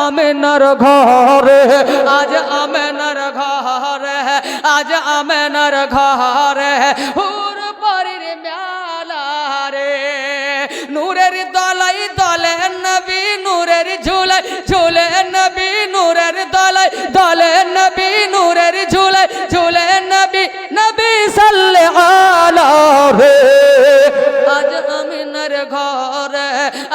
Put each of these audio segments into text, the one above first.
আমেনার ঘরে, আজ আমেনার ঘরে, আজ আমেনার ঘরে হুর পরের মেলা রে। নূরের দলাই দলে নবী, নূরের ঝুলাই ঝুলে নবী, নূরের দলাই দলে নবী, নূরের ঝুলাই ঝুলে নবী, নবী সাল্লাল্লাহু আলাইহি। আজ আমিনার ঘরে,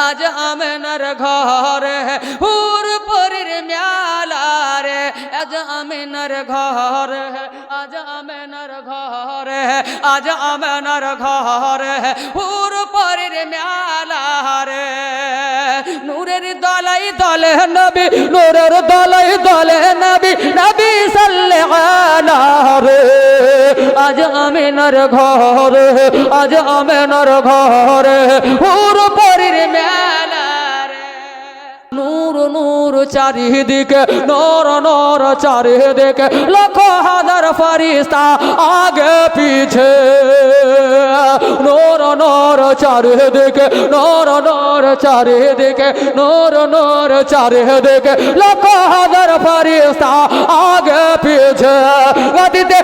আজ আমিনার ঘরে হুর পরের মেলা রে। আজ আমিনার ঘরে, আজ আমিনার ঘরে, আজ আমিনার ঘরে হুর পরের মেলা রে। নূরের দলাই দলে নবী, নূরের দলাই দলে নবী, নবী সাল্লাল্লাহু আলাইহি। আজ আমিনার ঘরে, আজ আমিনার ঘরে হুর পরের মেলা রে। নূর নূর চারিদিকে, নূর নূর চারিদিকে, লক্ষ হাজার ফেরেশতা আগে পিছে। নূর নূর চারিদিকে, নূর নূর চারিদিকে, নূর নূর চারিদিকে, লক্ষ হাজার ফেরেশতা আগে পিছে। গতিতে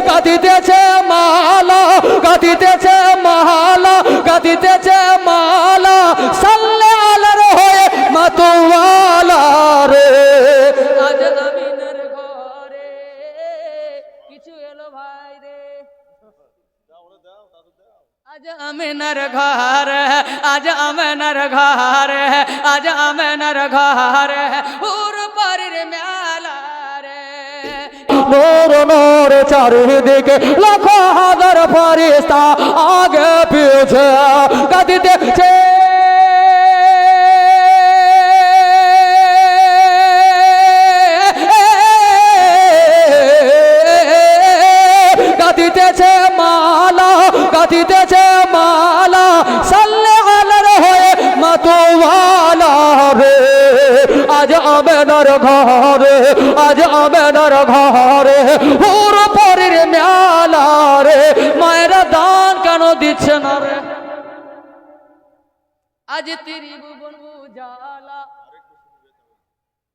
গাদিতেছে মালা, গাদিতেছে মালা, গাদিতেছে মালা, সাল্লাল্লাহু আলাইহি হয়ে মাতওয়ালা রে। আজ আমিনার ঘরে কিছু এলো ভাই রে। আজ আমিনার ঘরে, আজ আমিনার ঘরে, আজ আমিনার ঘরে হুর পরের মেলা রে। নূর নূর চারিদিকে, লক্ষ হাজার ফেরেশতা আগে পিছে। গাদিতেছে গাদিতেছে মালা, গাদিতেছে মালা, সাল্লাল্লাহু আলাইহি হয়ে মাতওয়ালা রে। আজ আমিনার ঘরে, আজ আমিনার ঘরে হুর পরের মেলা রে। মায়েরা দান কেন দিচ্ছে না রে? আজ ত্রিভুবন উজালা,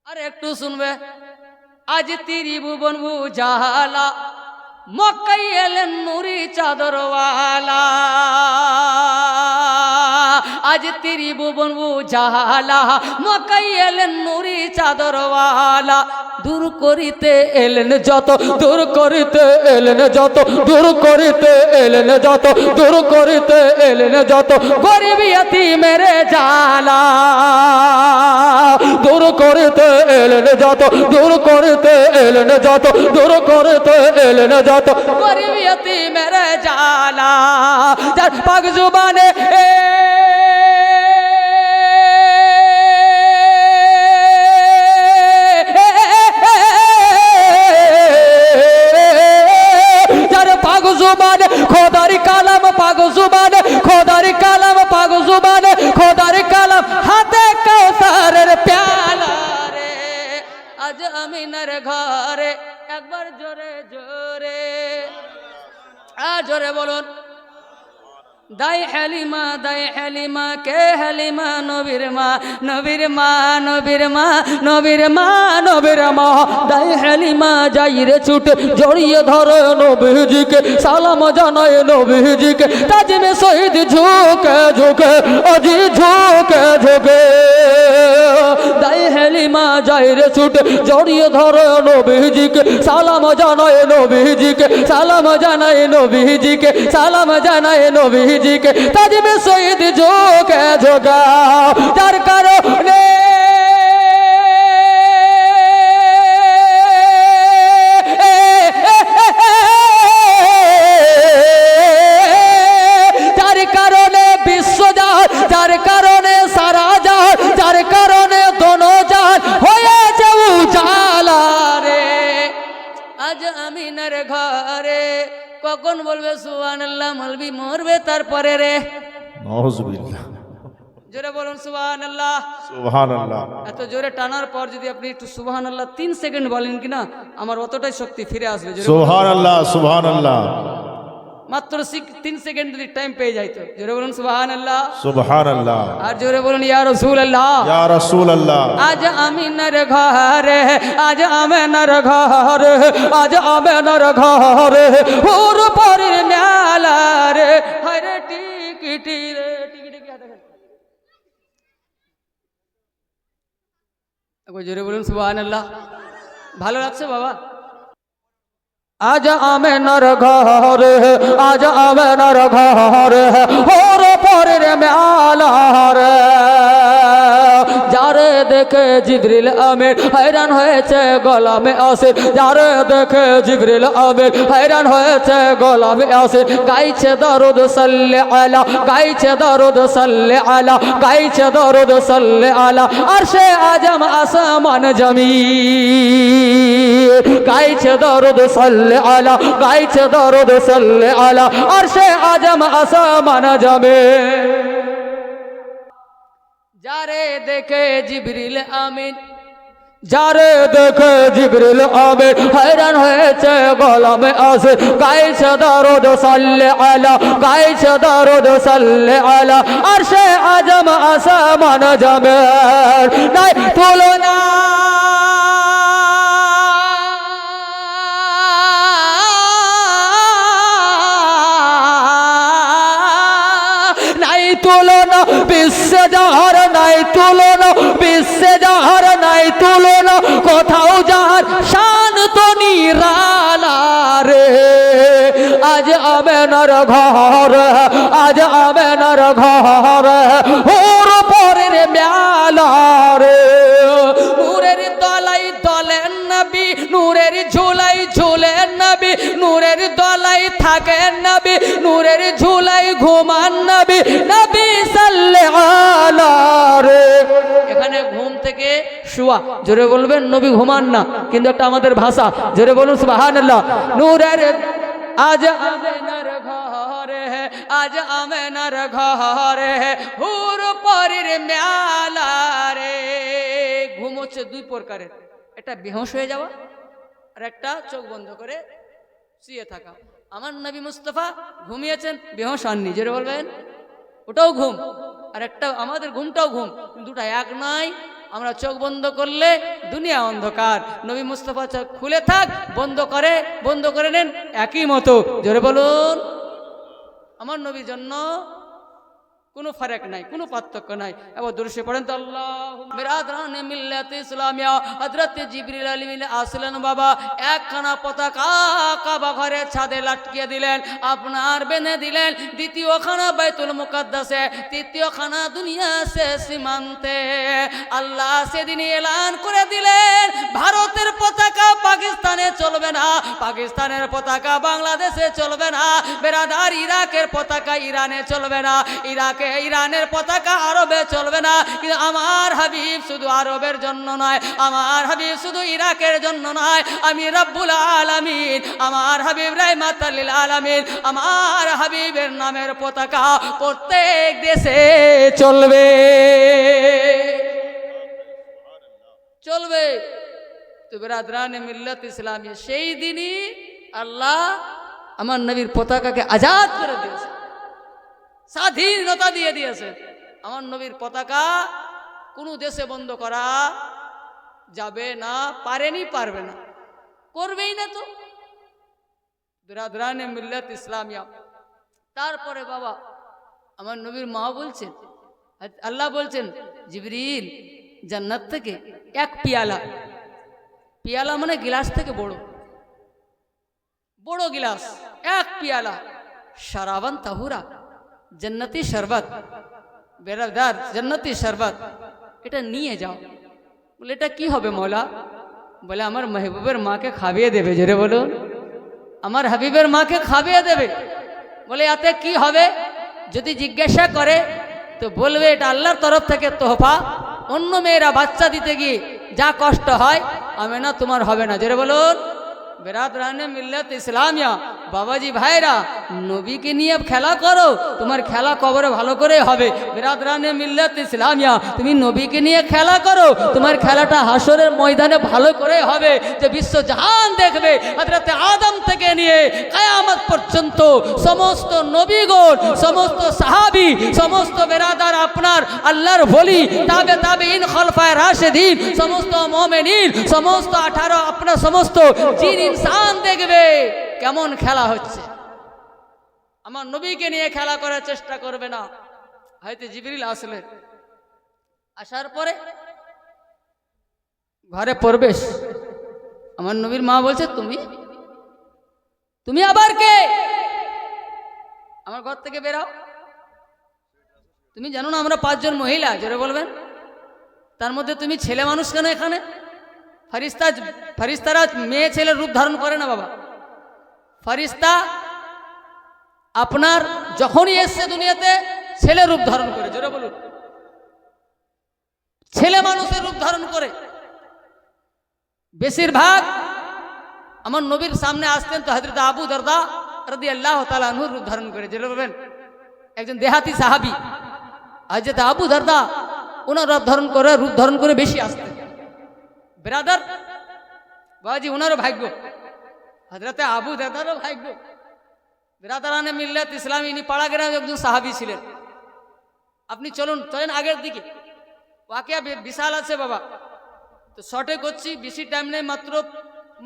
আর একটু শুনবে। আজ ত্রিভুবন উজালা, মক্কায় এলেন নূরি চাদরওয়ালা। আজ ত্রিভুবন উজালা, মক্কায় এলেন নূরি চাদরওয়ালা। দূর করিতে এলেন যত, দূর করিতে এলেন যত, দূর করিতে এলেন যত, দূর করিতে এলেন যত গরিব ইয়তীমের জালা। দূর করিতে এলেন যত, দূর করিতে এলেন যত, দূর করিতে এলেন যত গরিব ইয়তীমের জালা। যার পাক জুবানে जुबान खोदार कालाम, पाग जुबान खोदार कालाम, पाग जुबान खोदार कालाम, हाथे कौसारेर प्याला रे। आज आमिनार घरे একবার জোরে জোরে, জোরে বলুন। দাই হালিমা, দাই হালিমা, কে হালিমা? নবীর মা, নবীর মা, নবীর মা, নবীর মা, নবীর মা। দাই হালিমা যাই রে ছুটে, জড়িয়ে ধরে নবীজিকে, সালাম জানায় নবীজিকে। তাজিমে শহীদ ঝুঁকে ঝুঁকে, আজি ঝুঁকে ঝুঁকে। দাই হালিমা যাই রে ছুটে, জড়িয়ে ধরে নবীজিকে, সালাম জানায় নবীজিকে, সালাম জানায় নবীজিকে, সালাম জানায় নবীজিকে। তাজিমে শহীদ ঝুঁকে ঝুঁকে, যার কারণে যার কারণে বিশ্বজাত, যার কারণে সারা জাত, যার কারণে দোনো জাত হয়েছে উজালা রে। আজ আমিনার ঘরে কখন বলবে সুবহানাল্লাহ? মলবি মরবে তারপরে রে। নাউজুবিল্লাহ। জোরে বলুন সুবহানাল্লাহ। সুবহানাল্লাহ। এত জোরে টানার পর যদি আপনি একটু সুবহানাল্লাহ 3 সেকেন্ড বলেন কিনা, আমার অতটাই শক্তি ফিরে আসবে। জোরে বলুন সুবহানাল্লাহ সুবহানাল্লাহ। মাত্র 3 সেকেন্ড যদি টাইম পেয়ে যাইতো। জোরে বলুন সুবহানাল্লাহ। সুবহানাল্লাহ। আর জোরে বলুন ইয়া রাসূলুল্লাহ। ইয়া রাসূলুল্লাহ। আজ আমিনার ঘরে, আজ আমিনার ঘরে, আজ আমিনার ঘরে হুর পরের মেলা রে, হরে টিকিটি রে, টিকিটি কি দেখেন। একবার জোরে বলুন সুবহানাল্লাহ। ভালো লাগছে বাবা? আজ আমিনার ঘরে, আজ আমিনার ঘরে হুর পরের মেলা রে, যারে দেখে জিবরিল আমিন हैरान হয়েছে গোলামে আসির, যারে দেখে জিবরিল আমিন हैरान হয়েছে গোলামে আসির। গাইছে দরুদ সাল্লি আলা, গাইছে দরুদ সাল্লি আলা, গাইছে দরুদ সাল্লি আলা আরশে আজম আসমান জমিন। গাইছে দরুদ সাল্লি আলা, গাইছে দরুদ সাল্লি আলা আরশে আজম আসমান জমিন। যারে দেখে জিবরিল আমিন, যারে দেখে জিবরিল আমিন हैरान হয়েছে গোলামে আসির। গাইছে দরুদ সাল্লি আলা, গাইছে দরুদ সাল্লি আলা আরশে আজম আসমান জমিন। নাই তুলনা, নাই তুলনা বিশ্বে যাহার, নাই তুলনা বিশ্বে যাহার, নাই তুলনা কোথাও যাহার শান তো নিরালা রে। আজ আমিনার ঘরে, আজ আমিনার ঘরে হুর পরের মেলা রে, নূরের দলাই দলেন নবী, নূরের ঝুলাই ঝুলেন নবী, নূরের দলাই থাকেন নবী, নূরের ঝুলাই ঘুমান নবী, নবী সাল্লাল্লাহু আলাইহি। এখানে ঘুম থেকে শুয়া, জোরে বলবেন নবী ঘুমান না, কিন্তু একটা আমাদের ভাষা। জোরে বলুন সুবহানাল্লাহ। নূরের আজ আমিনার ঘরে, আজ আমিনার ঘরে হুর পরের মেলা রে। ঘুম হচ্ছে দুই প্রকারের, একটা বেহুশ হয়ে যাওয়া আর একটা চোখ বন্ধ করে শুয়ে থাকা। আমার নবী মুস্তাফা ঘুমিয়েছেন, বেহুশ হননি। জোরে বলবেন, ওটাও ঘুম আর একটা আমাদের ঘুমটাও ঘুম, দুটা এক নয়। আমরা চোখ বন্ধ করলে দুনিয়া অন্ধকার, নবী মুস্তাফা চোখ খুলে থাক, বন্ধ করে নেন, একই মতো। জোরে বলুন, আমার নবীর জন্য কোনো ফারাক নাই, কোনো পার্থক্য নাই। এবার দরুদ পড়েন তো আল্লাহুম্মা বিরাদরানে মিল্লাত ইসলামিয়া হযরত জিবরিল আলাইহিস সালাম আসলেন বাবা, একখানা পতাকা কাবা ঘরের ছাদে লটকিয়ে দিলেন, আপনার বেঁধে দিলেন। দ্বিতীয়খানা বাইতুল মুকাদ্দাসে, তৃতীয়খানা দুনিয়া সে সীমান্তে। আল্লাহ সেদিন এলান করে দিলেন ভারতের পতাকা পাকিস্তানে চলবে না, পাকিস্তানের পতাকা বাংলাদেশে চলবে না, বেরাদার ইরাকের পতাকা ইরানে চলবে না, ইরানের পতাকা আরবে চলবে না। কিন্তু আমার হাবিব শুধু আরবের জন্য নয়, আমার হাবিব শুধু ইরাকের জন্য নয়, আমি রব্বুল আলামিন, আমার হাবিব রাহমাতাল লিল আলামিন, আমার হাবিবের নামের পতাকা প্রত্যেক দেশে চলবে, চলবে। তো বিরাদরানে মিল্লাত ইসলামিয়া, সেই দিনই আল্লাহ আমার নবীর পতাকাকে আজাদ করে দিয়েছে, স্বাধীনতা দিয়ে দিয়েছে। আমার নবীর পতাকা কোনো দেশে বন্ধ করা যাবে না, পারেনি, পারবে না, করবেই না। তো বিরাদরানে মিল্লাত ইসলামিয়া। তারপরে বাবা আমার নবীর মা বলছেন, আল্লাহ বলছেন জিবরিল জান্নাত থেকে এক পিয়ালা, পিয়ালা মানে গিলাস থেকে বড়, বড় গিলাস, এক পিয়ালা শারাবান তাহুরা, জান্নাতি শরবত, বেরাদার জান্নাতি শরবত, এটা নিয়ে যাও। বলে এটা কি হবে মৌলা? বলে আমার মেহবুবের মাকে খাবিয়ে দেবে। জোরে বলুন, আমার হাবিবের মাকে খাবিয়ে দেবে। বলে এতে কি হবে? যদি জিজ্ঞাসা করে তো বলবে এটা আল্লাহর তরফ থেকে তোহফা। অন্য মেয়েরা বাচ্চা দিতে গিয়ে যা কষ্ট হয়, আমি না তোমার হবে না। জোরে বলুন, বেরাদরানে মিল্লাত ইসলামিয়া, বাবাজি ভাইরা, নবীকে নিয়ে খেলা করো, তোমার খেলা কবরে ভালো করে হবে। বেরাদরানে মিল্লাত ইসলামিয়া, তুমি নবীকে নিয়ে খেলা করো, তোমার খেলাটা হাসরের ময়দানে ভালো করে হবে। যে বিশ্ব জাহান দেখবে হযরত আদম থেকে নিয়ে কিয়ামত পর্যন্ত সমস্ত নবীগণ, সমস্ত সাহাবী, সমস্ত বেরাদার আপনার আল্লাহর ওলি, তাবেঈন, খলফায়ে রাশিদিন, সমস্ত মুমিনিন, সমস্ত 18 আপনার সমস্ত জিন ইনসান দেখবে কেমন খেলা হচ্ছে। আমার নবীকে নিয়ে খেলা করার চেষ্টা করবে না। হয়তো জিবরিল আসলেন, আসার পরে ঘরে প্রবেশ, আমার নবীর মা বলছে তুমি আবার কে? আমার ঘর থেকে বেরাও। তুমি জানো না আমরা 5 জন মহিলা, জোরে বলবেন, তার মধ্যে তুমি ছেলে মানুষ কেন এখানে? ফারিস্তারা মেয়ে ছেলের রূপ ধারণ করে না বাবা। ফারিস্তা আপনার যখনই এসছে দুনিয়াতে ছেলে রূপ ধারণ করে, জোরে বলুন, ছেলে মানুষের রূপ ধারণ করে। বেশিরভাগ আমার নবীর সামনে আসতেন তো হযরত আবু দারদা রাদিয়াল্লাহু তাআলা আনহু রূপ ধারণ করে, জোরে বলবেন, একজন দেহাতি সাহাবী হযরত আবু দারদা, ওনার রূপ ধারণ করে বেশি আসতেন। ব্রাদার বাবাজি, ওনারও ভাগ্য, হযরত আবু দারদারও ভাগ্য। বেরাদারানে মিল্লাত ইসলামী, ইনি পাড়া গ্রামে একজন সাহাবী ছিলেন। আপনি চলেন আগের দিকে, ওয়াকিয়া বিশাল আছে বাবা। তো শর্টে করছি, বেশি টাইম নেই,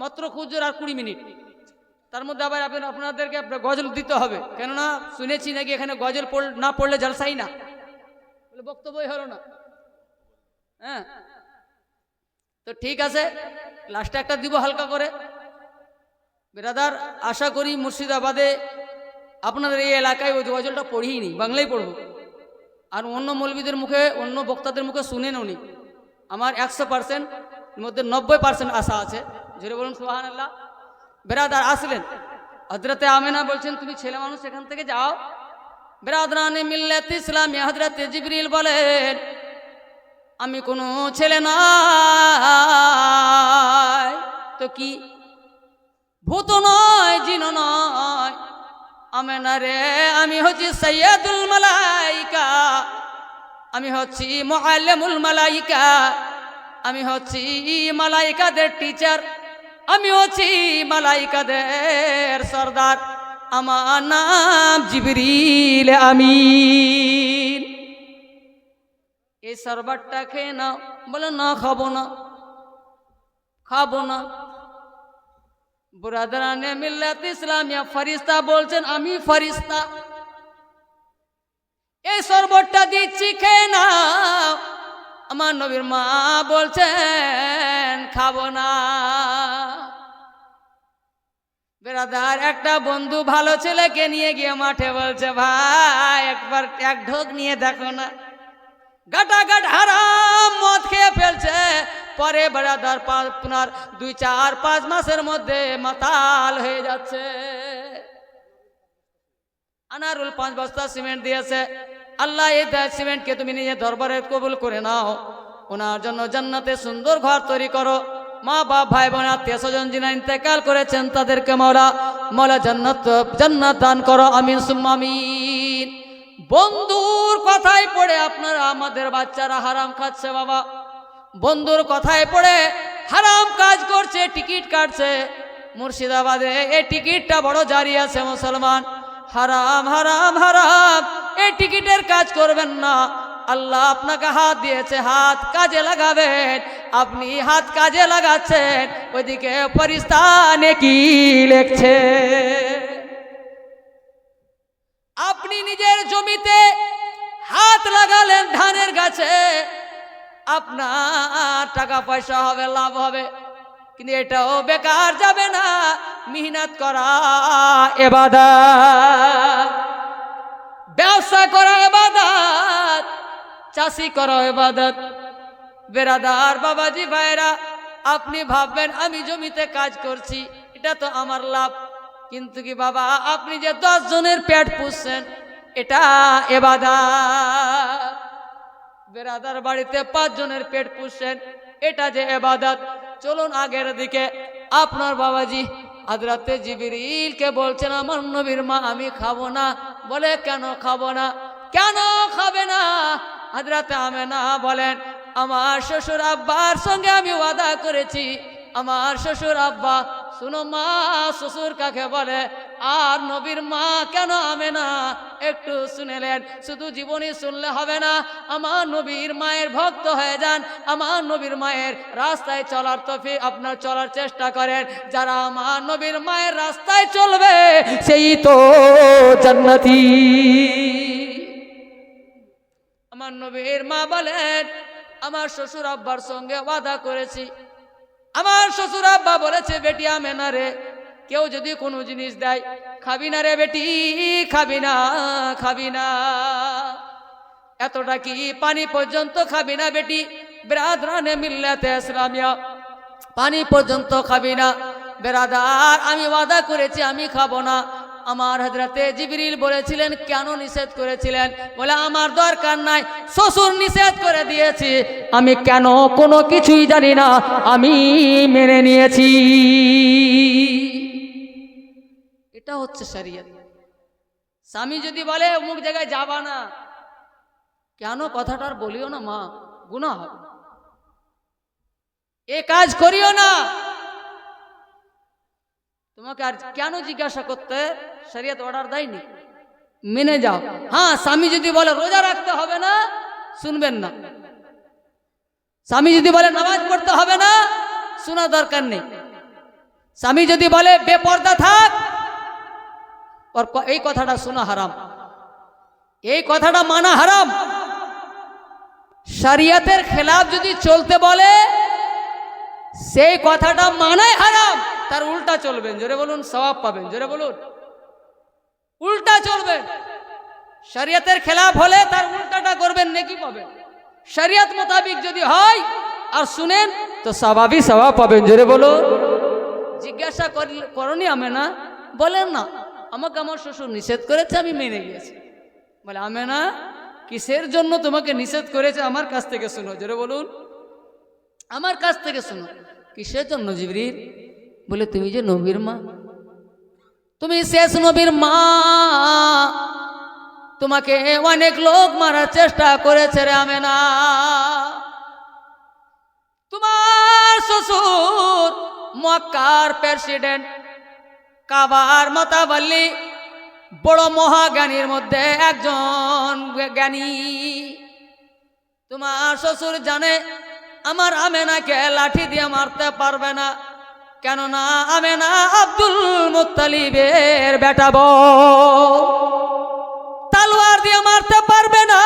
মাত্র খুঁজুর আর 20 মিনিট। তার মধ্যে আবার আপনাদেরকে গজল দিতে হবে, কেননা শুনেছি নাকি এখানে গজল না পড়লে জলসাই না, বলে বক্তব্যই হলো না। হ্যাঁ, তো ঠিক আছে, লাস্টে একটা দিব হালকা করে। বেরাদার, আশা করি মুর্শিদাবাদে আপনাদের এই এলাকায় ওই গজলটা পড়িনি, বাংলায় পড়ব, আর অন্য মৌলবীদের মুখে, অন্য বক্তাদের মুখে শুনে নি। আমার 100% মধ্যে 90% আশা আছে, জোরে বলুন সুবহানাল্লাহ। বেরাদার আসলেন, হযরতে আমেনা বলছেন তুমি ছেলে মানুষ, এখান থেকে যাও। বেরাদরানে মিল্লাত ইসলামী, হযরতে জিবরিল বলেন আমি কোনো ছেলে নয়, তো কি? ভূত নয়, জিন নয়, আমেনা রে আমি হচ্ছি সাইয়্যিদুল মালাইকা, আমি হচ্ছি মুআল্লিমুল মালাইকা, আমি হচ্ছি মালাইকাদের টিচার, আমি হচ্ছি মালাইকাদের সরদার, আমার নাম জিবরিল আমিন। এই শরবতটা খেয়ে নাও। বলে না, খাবো না। ব্রাদারানে মিল্লাত ইসলামিয়া, ফেরেশতা বলছেন আমি ফেরেশতা, এই শরবতটা দিচ্ছি খেয়ে নাও। আমার নবীর মা বলছেন খাবো না। বেরাদার, একটা বন্ধু ভালো ছেলেকে নিয়ে গিয়ে মাঠে বলছে ভাই একবার এক ঢোক নিয়ে দেখো না। গাটাগাট হারাম মদ খেয়ে ফেলছে, পরে বেরাদার আপনার 2-4-5 মাসের মধ্যে মাতাল হয়ে যাচ্ছে। আনারুল 5 বস্তা সিমেন্ট দিয়েছে, আল্লাহ এই সিমেন্টকে তুমি নিজে দরবারে কবুল করে নাও, ওনার জন্য জান্নাতে সুন্দর ঘর তৈরি করো। মা বাপ ভাই বোন আত্মীয় স্বজন যিনি ইন্তেকাল করেছেন তাদেরকে মৌলা জান্নাত দান করো, আমিন সুম্মা আমিন। বন্ধুর কথায় পড়ে আপনারা, আমাদের বাচ্চারা হারাম খাচ্ছে বাবা, বন্ধুর কথায় পড়ে হারাম কাজ করছে, টিকিট কাটছে। মুর্শিদাবাদে এই টিকিটটা বড় জারি আছে মুসলমান, হারাম হারাম হারাম, এই টিকিটের কাজ করবেন না। আল্লাহ আপনাকে হাত দিয়েছে, হাত কাজে লাগাবেন। আপনি হাত কাজে লাগাচ্ছেন, ওইদিকে ফেরেশতা নেকি লিখছে। আপনি নিজের জমিতে হাত লাগালেন ধানের গাছে, আপনার টাকা পয়সা হবে, লাভ হবে, কিন্তু এটাও বেকার যাবে না। মেহনত করা ইবাদত, ব্যবসা করা ইবাদত, চাষি করা ইবাদত। বেরাদার বাবাজি ভাইরা, আপনি ভাববেন আমি জমিতে কাজ করছি, এটা তো আমার লাভ, কিন্তু কি বাবা আপনি যে 10 জনের পেট পুষছেন এটা ইবাদত। বেরাদার বাড়িতে 5 জনের পেট পুষছেন, এটা যে ইবাদত। চলুন আগের দিকে, আপনার বাবাজি হযরতে জিবরিলকে বলছেন আমার নবীর মা আমি খাবো না। বলে কেন খাবো না, কেন খাবে না? হযরতে আমেনা বলেন আমার শ্বশুর আব্বার সঙ্গে আমি ওয়াদা করেছি, আমার শ্বশুর আব্বা, শুনো মা শ্বশুর কাকে বলে, আর নবীর মা কেন আমেনা একটু শুনেলেন। শুধু জীবনী শুনলে হবে না, আমার নবীর মায়ের ভক্ত হয়ে যান, আমার নবীর মায়ের রাস্তায় চলার তৌফিক আপনার চলার চেষ্টা করেন। যারা আমার নবীর মায়ের রাস্তায় চলবে সেই তো জান্নাতি। আমার নবীর মা বলেন আমার শ্বশুর আব্বার সঙ্গে ওয়াদা করেছি। আমার শ্বশুর আব্বা বলেছে বেটি আমেনা রে, কেউ যদি কোনো জিনিস দেয় খাবি না রে বেটি, খাবি না, খাবি না। এতটা কি পানি পর্যন্ত খাবি না বেটি? বিরাদরানে মিল্লাতে ইসলামিয়া, পানি পর্যন্ত খাবি না। বেরাদার আমি ওয়াদা করেছি আমি খাবো না। আমার হযরতে জিবরিল বলেছিলেন কেন নিষেধ করেছিলেন? বলে আমার দরকার নাই, শ্বশুর নিষেধ করে দিয়েছি, আমি কেন কোনো কিছুই জানি না, আমি মেনে নিয়েছি। এটা হচ্ছে শরীয়ত। স্বামী যদি বলে অমুক জায়গায় যাবা না, কেন কথাটার বলিও না মা, গুনাহ হবে, এ কাজ করিও না। তোমাকে আর কেন জিজ্ঞাসা করতে? শরীয়ত অর্ডার দেয়নি, মেনে যাও। হ্যাঁ স্বামী যদি বলে রোজা রাখতে হবে না, শুনবেন না। স্বামী যদি বলে নামাজ পড়তে হবে না, শোনা দরকার নেই। স্বামী যদি বলে বেপর্দা থাক, এই কথাটা শোনা হারাম, এই কথাটা মানা হারাম। শরীয়তের খেলাফ যদি চলতে বলে সেই কথাটা মানাই হারাম, তার উল্টা চলবেন, জোরে বলুন সওয়াব পাবেন, জোরে বলুন উল্টা চলবেন। শরীয়তের খেলাফ হলে তার উল্টাটা করবেন, নেকি পাবেন। শরীয়ত মোতাবিক যদি হয় আর শুনেন তো স্বাভাবিক সওয়াব পাবেন, জোরে বলুন। জিজ্ঞাসা করনি আমেনা? বলেন না আমাকে আমার শ্বশুর নিষেধ করেছে আমি মেনে গিয়েছি। বলে আমেনা কিসের জন্য তোমাকে নিষেধ করেছে? আমার কাছ থেকে শুনো, জোরে বলুন আমার কাছ থেকে শুনো। কিসের জন্য জিবরিল? বলে তুমি যে নবীর মা, তুমি শেষ নবীর মা, তোমাকে অনেক লোক মারার চেষ্টা করেছে রে আমেনা। তোমার শ্বশুর মক্কার প্রেসিডেন্ট, কাবার মাতাবাল্লি, বড় মহাজ্ঞানীর মধ্যে একজন জ্ঞানী। তোমার শ্বশুর জানে আমার আমেনাকে লাঠি দিয়ে মারতে পারবে না, কেননা আমেনা আব্দুল মুত্তালিবের বেটা বউ, তলোয়ার দিয়ে মারতে পারবে না,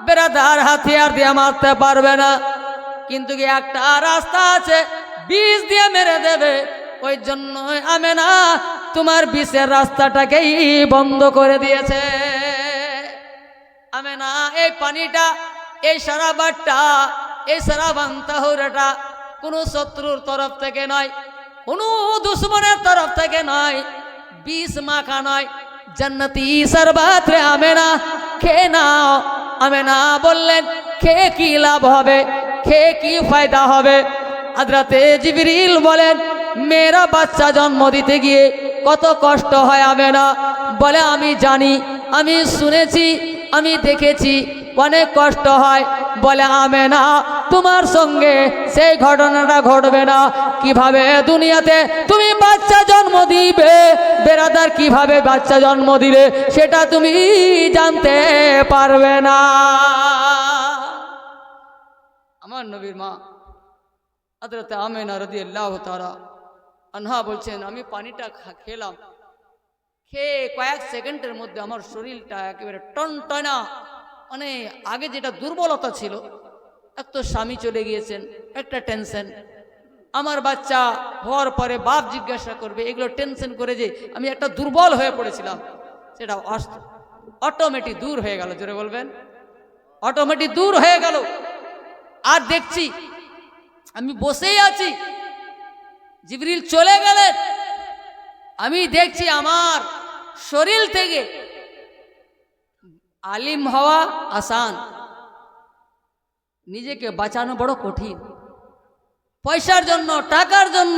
বেরাদার হাতিয়ার দিয়ে মারতে পারবে না। কিন্তু কি একটা রাস্তা আছে, বিষ দিয়ে মেরে দেবে। ওই জন্য আমেনা তোমার বিষের রাস্তাটাকেই বন্ধ করে দিয়েছে। আমেনা এই পানিটা, এই সারাবারটা, এই সারাবান তাহুরাটা কোনো শত্রুর তরফ থেকে নয়, কোনো দুশ্মনের তরফ থেকে নয়, বিষ মাখা নয়, জান্নাতি শরবত রে আমেনা, খেয়ে নাও। আমেনা বললেন খেয়ে কি লাভ হবে, খেয়ে কি ফায়দা হবে? হযরতে জিবরিল বলেন মেয়েরা বাচ্চা জন্ম দিতে গিয়ে কত কষ্ট হয় আমেনা। বলে আমি জানি, আমি শুনেছি, আমি দেখেছি অনেক কষ্ট হয়। বলে আমেনা তোমার সঙ্গে সেই ঘটনাটা ঘটবে না। কিভাবে দুনিয়াতে তুমি বাচ্চা জন্ম দিবে, বেরাদার কিভাবে বাচ্চা জন্ম দিবে সেটা তুমি জানতে পারবে না। আমার নবীর মা হযরত আমেনা রাদিয়াল্লাহু তাআলা আনহা বলছেন আমি পানিটা খেলাম, খেয়ে কয়েক সেকেন্ডের মধ্যে আমার শরীরটা একেবারে টনটনা, মানে আগে যেটা দুর্বলতা ছিল, এক তো স্বামী চলে গিয়েছেন, একটা টেনশন, আমার বাচ্চা হওয়ার পরে বাপ জিজ্ঞাসা করবে, এগুলো টেনশন করে যে আমি একটা দুর্বল হয়ে পড়েছিলাম, সেটা অটোমেটিক দূর হয়ে গেল। জোরে বলবেন অটোমেটিক দূর হয়ে গেল। আর দেখছি আমি বসেই আছি, জিবরিল চলে গেলেন, আমি দেখছি আমার শরীর থেকে আলিম হওয়া আসান, নিজেকে বাঁচানো বড় কঠিন। পয়সার জন্য, টাকার জন্য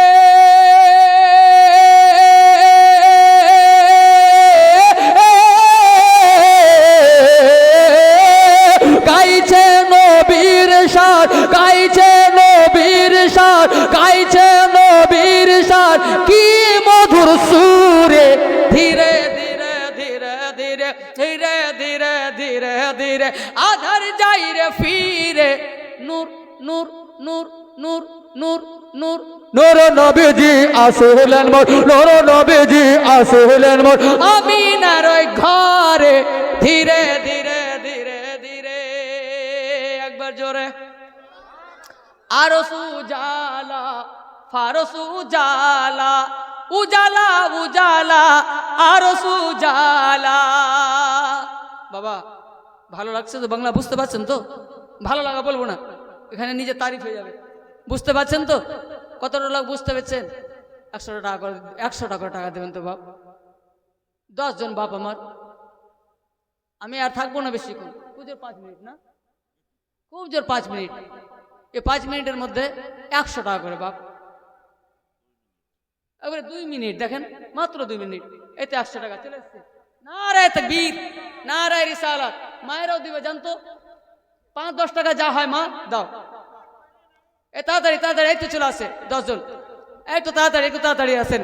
ধীরে আধার যাই রে ফিরে নূর নূর নূর নূর নূর নূর নূর নবীজি আসিলেন মোর, নূর নবীজি আসিলেন মোর, আমিনার ওই ঘরে ধীরে ধীরে ধীরে ধীরে একবার জোরে আরশ উজালা ফারস উজালা উজালা উজালা আরশ উজালা। বাবা ভালো লাগছে তো? বাংলা বুঝতে পারছেন তো? ভালো লাগা বলবো না, এখানে নিজে তারিফ হয়ে যাবে। বুঝতে পারছেন তো? কতটা লোক বুঝতে পেরেছেন? 100 টাকা করে, 100 টাকা করে টাকা দেবেন তো বাপ। 10 জন বাপ আমার, আমি আর থাকবো না বেশিক্ষণ, খুব জোর 5 মিনিট না, খুব জোর 5 মিনিট। এই 5 মিনিটের মধ্যে 100 টাকা করে বাপ। এবারে 2 মিনিট দেখেন, মাত্র 2 মিনিট, এতে 100 টাকা চলে এসছে। নারায়ে তাকবীর, নারায়ে রিসালাত। মায়েরাও দিবে জানতো, 5-10 টাকা যা হয় মা দাও। এ তাড়াতাড়ি তাড়াতাড়ি, এই তো চলে আসে 10 জন, এই তো তাড়াতাড়ি, একটু তাড়াতাড়ি আসেন,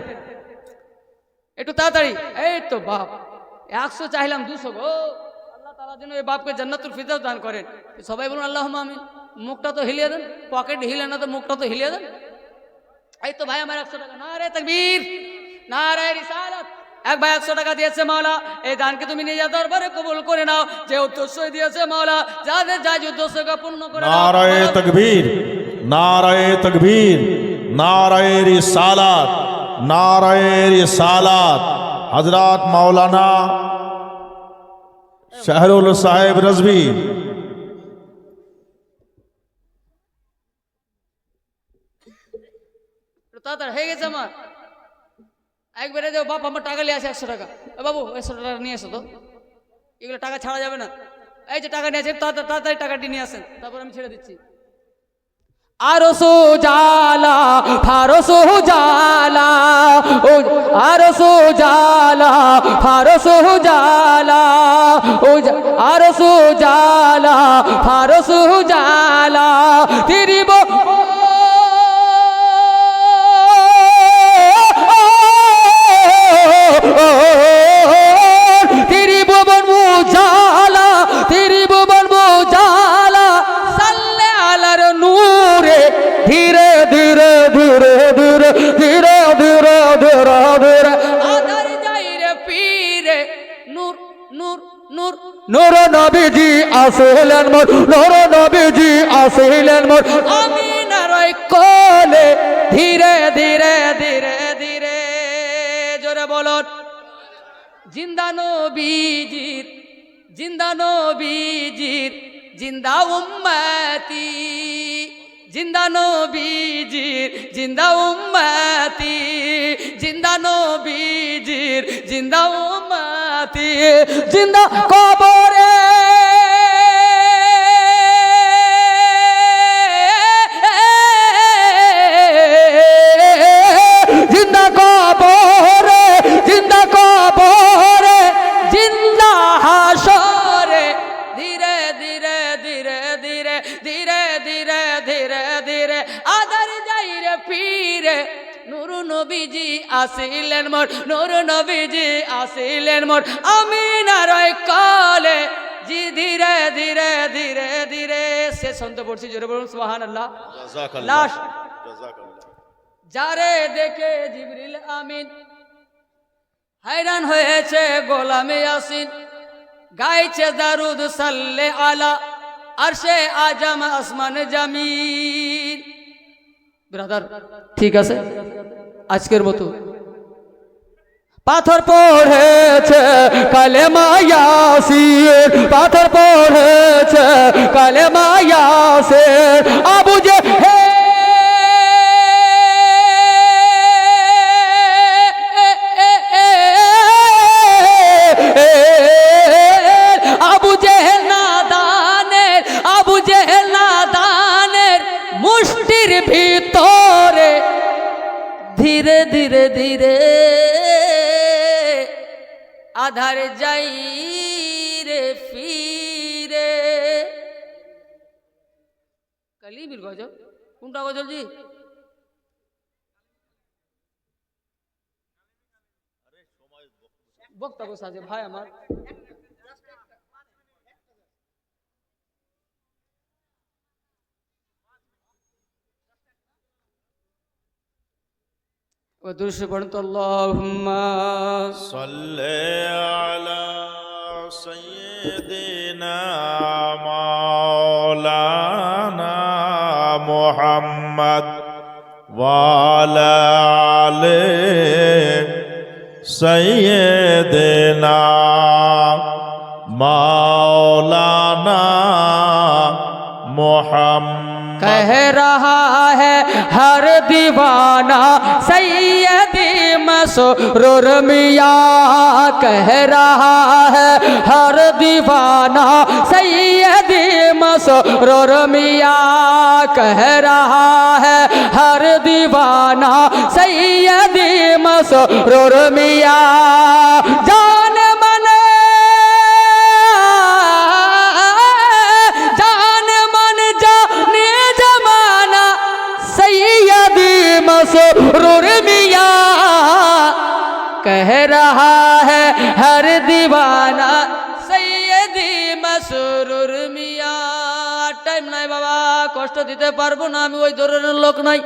একটু তাড়াতাড়ি। এই তো বাপ 100 চাইলাম 200 গো। আল্লাহ তাআলা যেন এই বাপকে জান্নাতুল ফিরদাউস দান করেন। সবাই বলুন আল্লাহুম্মা আমিন। মুখটা তো হিলিয়ে দেন, পকেট হিলে না তো মুখটা তো হিলিয়ে দেন। এই তো ভাই আমার 100 টাকা। নারে তাকবীর, নারে রিসালাত। এক ভাই 100 টাকা দিয়েছে মাওলা, এই দানকে তুমি নিজের দরবারে কবুল করে নাও। যে উদ্দেশ্যই দিয়েছে মাওলা, যাদের যা উদ্দেশ্যকে পূর্ণ করে নাও। नाराए तकबीर, नाराए तकबीर, नाराए रिसालत, नाराए रिसालत। हजरत मौलाना शहरुल साहिब रजवी। তাড়াতাড়ি হয়ে গেছে আমার। একবারে যে বাপ আমার টাকা নিয়ে আসে 100 টাকা। বাবু 100 টাকা নিয়ে এসো তো, এগুলো টাকা ছাড়া যাবে না। এই যে টাকা নিয়ে আসেন, তাড়াতাড়ি টাকাটি নিয়ে আসেন, তারপর আমি ছেড়ে দিচ্ছি। আরশ উজালা ফারস উজালা, আরশ উজালা ফারস উজালা, আরশ উজালা ফারস উজালা। তেরি तेरी भुवन उजाला, तेरी भुवन उजाला, सल्ले अलर नूरे धीरे धीरे धीरे धीरे धीरे धीरे धीरे धीरे আধার যাই রে পীরে নূর নূর নূর नूर नबीजी আসিলেন মোর, नूर नबीजी আসিলেন মোর, আমিনার ওই কোলে ধীরে ধীরে ধীরে ধীরে জোরে বলুন। জিন্দা নবীজির, জিন্দা নবীজির, জিন্দা উম্মতি, জিন্দা নবীজির, জিন্দা উম্মতি, জিন্দা নবীজির, জিন্দা উম্মতি, जिंदा कबरे जिंदा कबरे, जिंदा कबरे, জিন্দা হাসরে ধীরে ধীরে ধীরে ধীরে ধীরে ধীরে ধীরে ধীরে আধার যাই রে পীরে নূর নবীজি আসিলেন মোর, নূর নবীজি আসিলেন মোর আমিনার ওই কোলে জি ধীরে ধীরে ধীরে ধীরে। শেষ শুনতে পড়ছি, জোরে বলুন সুবহানাল্লাহ। লাস্ট যারে দেখে জিবরিল আমিন हैरान হয়েছে গোলামে ইয়াসিন, গাইছে দারুদ সাল্লে আলা আরশে আজম আসমান জামিন। ব্রাদার ঠিক আছে, আজকের মতো পাথর পড়েছে কালেমা ইয়াসিন, পাথর পড়েছে কালেমা ইয়াসিন, আবু আবু জেহেল নাদানের, আবু জেহেল নাদানের মুষ্টির ভিতরে ধীরে ধীরে ধীরে আধার যাই রে ফিরে। কালিবির গজল কোনটা গজল জি? বক্তা বসে আছে ভাই আমার, ودرس بنت اللهم صل على سيدنا مولانا محمد وعلى آل سيدنا مولانا محمد कह रहा है हर दीवाना सैयदी मसरूर मियाँ कह रहा है हर दीवाना सैयदी मसरूर मियाँ कह रहा है हर दीवाना सैयदी मसरूर मियाँ जान मन मसरूर मियाँ कह रहा है हर दीवाना सैयदी मसरूर मियाँ टाइम নাই বাবা কষ্ট দিতে পারবো না আমি ওই ধরনের লোক নাই